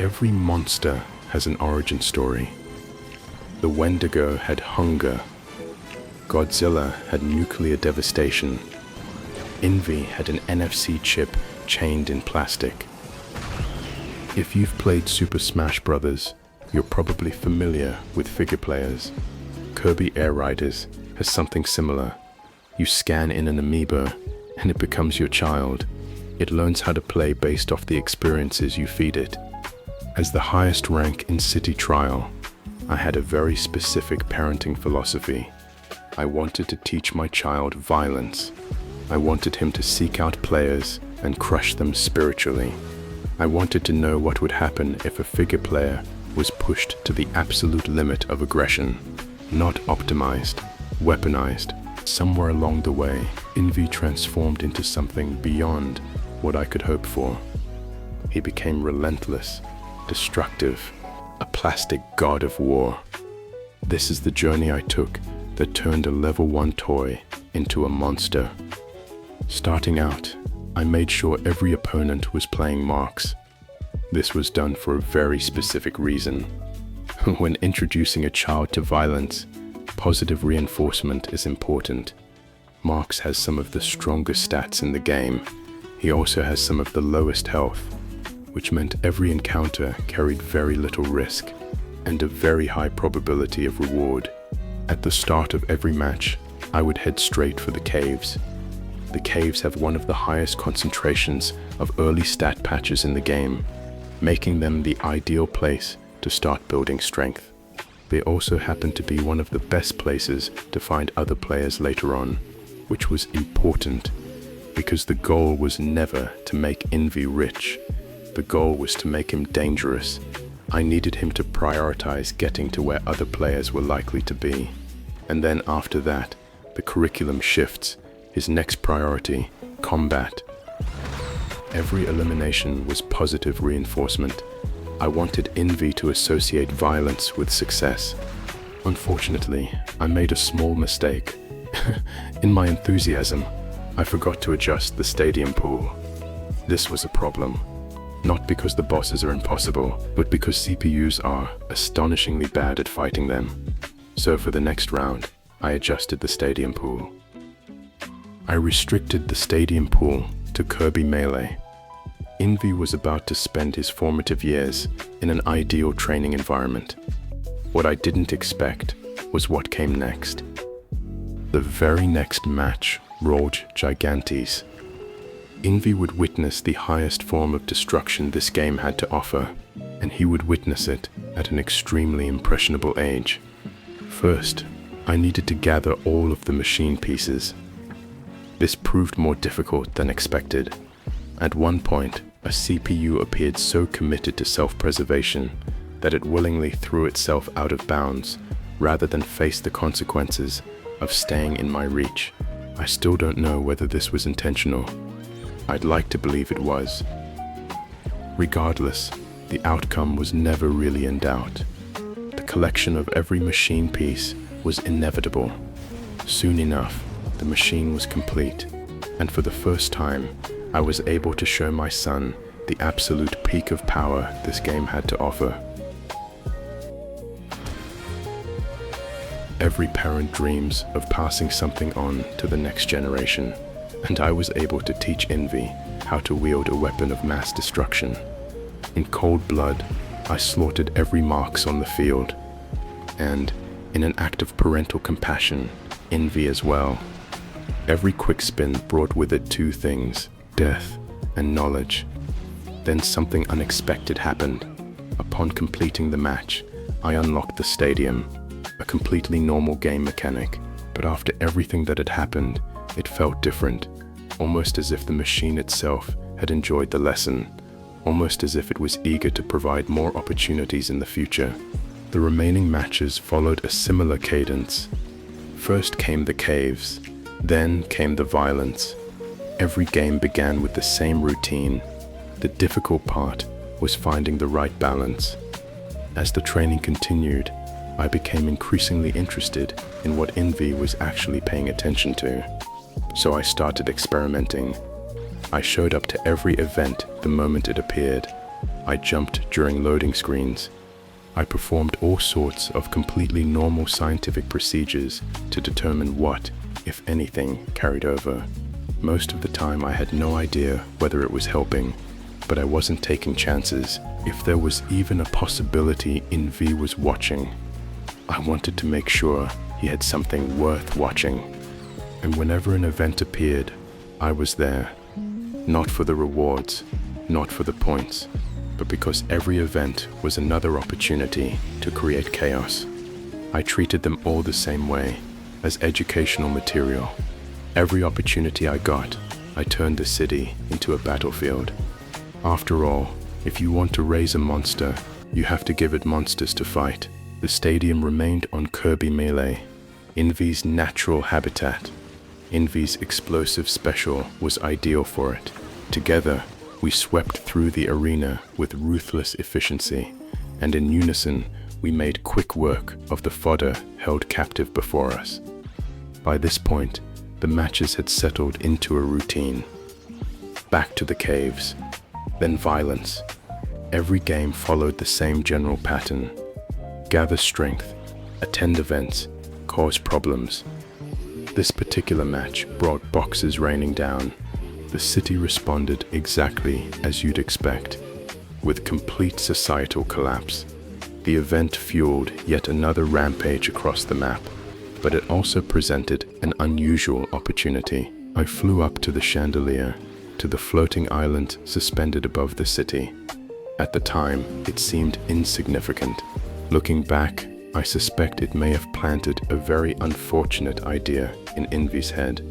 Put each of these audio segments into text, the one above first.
Every monster has an origin story. The Wendigo had hunger. Godzilla had nuclear devastation. Invi had an NFC chip chained in plastic. If you've played Super Smash Bros., you're probably familiar with figure players. Kirby Air Riders has something similar. You scan in an amiibo, and it becomes your child. It learns how to play based off the experiences you feed it. As the highest rank in City Trial, I had a very specific parenting philosophy. I wanted to teach my child violence. I wanted him to seek out players and crush them spiritually. I wanted to know what would happen if a figure player was pushed to the absolute limit of aggression, not optimized, weaponized. Somewhere along the way, Invi transformed into something beyond what I could hope for. He became relentless, destructive, a plastic god of war. This is the journey I took that turned a level 1 toy into a monster. Starting out, I made sure every opponent was playing marks. This was done for a very specific reason. When introducing a child to violence, positive reinforcement is important. Marks has some of the strongest stats in the game. He also has some of the lowest health, which meant every encounter carried very little risk and a very high probability of reward. At the start of every match, I would head straight for the caves. The caves have one of the highest concentrations of early stat patches in the game, making them the ideal place to start building strength. They also happen to be one of the best places to find other players later on, which was important because the goal was never to make Invi rich. The goal was to make him dangerous. I needed him to prioritize getting to where other players were likely to be. And then after that, the curriculum shifts. His next priority, combat. Every elimination was positive reinforcement. I wanted Invi to associate violence with success. Unfortunately, I made a small mistake. In my enthusiasm, I forgot to adjust the stadium pool. This was a problem. Not because the bosses are impossible, but because CPUs are astonishingly bad at fighting them. So for the next round, I adjusted the stadium pool. I restricted the stadium pool to Kirby Melee. Invi was about to spend his formative years in an ideal training environment. What I didn't expect was what came next. The very next match rolled Gigantes. Invi would witness the highest form of destruction this game had to offer, and he would witness it at an extremely impressionable age. First, I needed to gather all of the machine pieces. This proved more difficult than expected. At one point, a CPU appeared so committed to self-preservation that it willingly threw itself out of bounds rather than face the consequences of staying in my reach. I still don't know whether this was intentional. I'd like to believe it was. Regardless, the outcome was never really in doubt. The collection of every machine piece was inevitable. Soon enough, the machine was complete, and for the first time, I was able to show my son the absolute peak of power this game had to offer. Every parent dreams of passing something on to the next generation, and I was able to teach Invi how to wield a weapon of mass destruction. In cold blood, I slaughtered every marks on the field, and, in an act of parental compassion, Invi as well. Every quick spin brought with it two things, death and knowledge. Then something unexpected happened. Upon completing the match, I unlocked the stadium, a completely normal game mechanic, but after everything that had happened, it felt different, almost as if the machine itself had enjoyed the lesson, almost as if it was eager to provide more opportunities in the future. The remaining matches followed a similar cadence. First came the caves, then came the violence. Every game began with the same routine. The difficult part was finding the right balance. As the training continued, I became increasingly interested in what Invi was actually paying attention to. So I started experimenting. I showed up to every event the moment it appeared. I jumped during loading screens. I performed all sorts of completely normal scientific procedures to determine what, if anything, carried over. Most of the time I had no idea whether it was helping, but I wasn't taking chances. If there was even a possibility Invi was watching, I wanted to make sure he had something worth watching. And whenever an event appeared, I was there. Not for the rewards, not for the points, but because every event was another opportunity to create chaos. I treated them all the same way, as educational material. Every opportunity I got, I turned the city into a battlefield. After all, if you want to raise a monster, you have to give it monsters to fight. The stadium remained on Kirby Melees, Invi's natural habitat. Invi's explosive special was ideal for it. Together, we swept through the arena with ruthless efficiency, and in unison, we made quick work of the fodder held captive before us. By this point, the matches had settled into a routine. Back to the caves, then violence. Every game followed the same general pattern. Gather strength, attend events, cause problems. This particular match brought boxes raining down. The city responded exactly as you'd expect, with complete societal collapse. The event fueled yet another rampage across the map, but it also presented an unusual opportunity. I flew up to the chandelier, to the floating island suspended above the city. At the time, it seemed insignificant. Looking back, I suspect it may have planted a very unfortunate idea in Invi's head,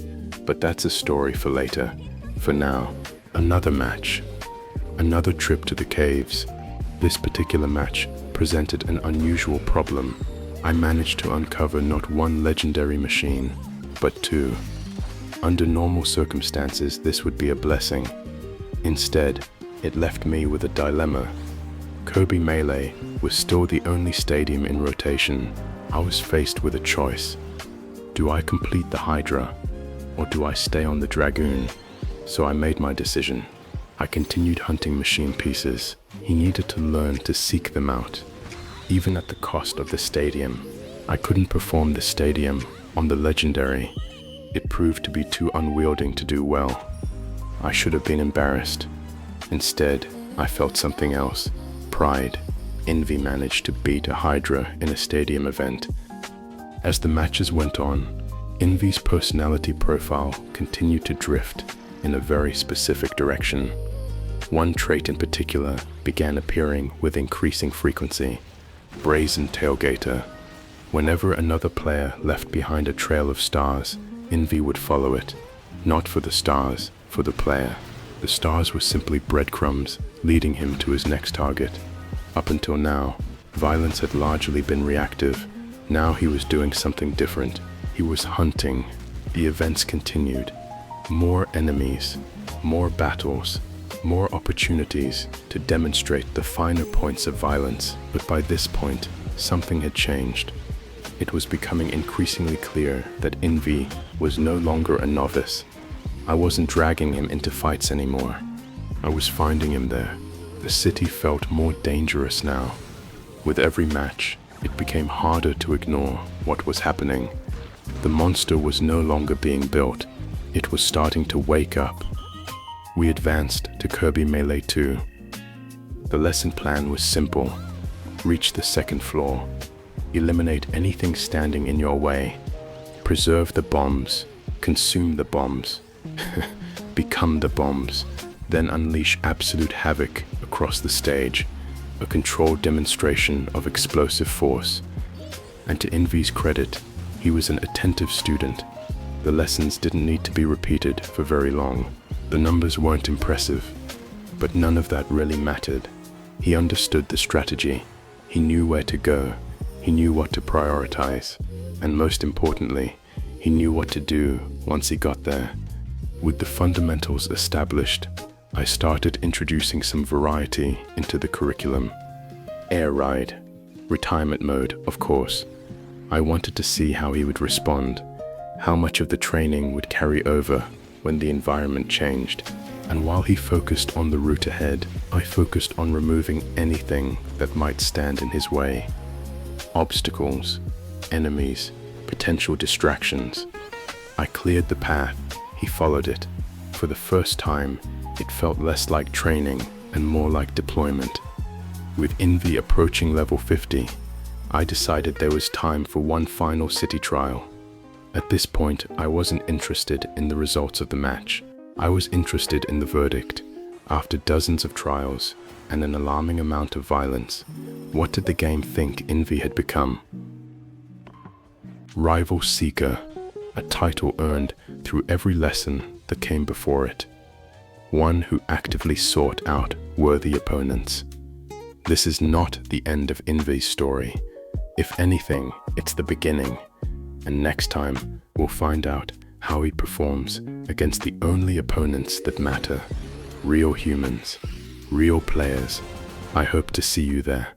but that's a story for later. For now, another match. Another trip to the caves. This particular match presented an unusual problem. I managed to uncover not one legendary machine, but two. Under normal circumstances, this would be a blessing. Instead, it left me with a dilemma. Kirby Melees was still the only stadium in rotation. I was faced with a choice. Do I complete the Hydra, or do I stay on the Dragoon? So I made my decision. I continued hunting machine pieces. He needed to learn to seek them out. Even at the cost of the stadium, I couldn't perform the stadium on the legendary. It proved to be too unwielding to do well. I should have been embarrassed. Instead, I felt something else. Pride. Invi managed to beat a Hydra in a stadium event. As the matches went on, Invi's personality profile continued to drift in a very specific direction. One trait in particular began appearing with increasing frequency. Brazen tailgater. Whenever another player left behind a trail of stars, Invi would follow it. Not for the stars, for the player. The stars were simply breadcrumbs leading him to his next target. Up until now, violence had largely been reactive. Now he was doing something different. He was hunting. The events continued. More enemies, more battles, more opportunities to demonstrate the finer points of violence. But by this point, something had changed. It was becoming increasingly clear that Invi was no longer a novice. I wasn't dragging him into fights anymore. I was finding him there. The city felt more dangerous now. With every match, it became harder to ignore what was happening. The monster was no longer being built. It was starting to wake up. We advanced to Kirby Melees 2. The lesson plan was simple. Reach the second floor. Eliminate anything standing in your way. Preserve the bombs. Consume the bombs. Become the bombs. Then unleash absolute havoc across the stage. A controlled demonstration of explosive force. And to Invi's credit, he was an attentive student. The lessons didn't need to be repeated for very long. The numbers weren't impressive, but none of that really mattered. He understood the strategy. He knew where to go. He knew what to prioritize. And most importantly, he knew what to do once he got there. With the fundamentals established, I started introducing some variety into the curriculum. Air ride. Retirement mode, of course. I wanted to see how he would respond, how much of the training would carry over when the environment changed. And while he focused on the route ahead, I focused on removing anything that might stand in his way. Obstacles, enemies, potential distractions. I cleared the path, he followed it. For the first time, it felt less like training and more like deployment. With Invi approaching level 50, I decided there was time for one final city trial. At this point, I wasn't interested in the results of the match. I was interested in the verdict. After dozens of trials and an alarming amount of violence, what did the game think Invi had become? Rival Seeker, a title earned through every lesson that came before it. One who actively sought out worthy opponents. This is not the end of Invi's story. If anything, it's the beginning. And next time, we'll find out how he performs against the only opponents that matter. Real humans, real players. I hope to see you there.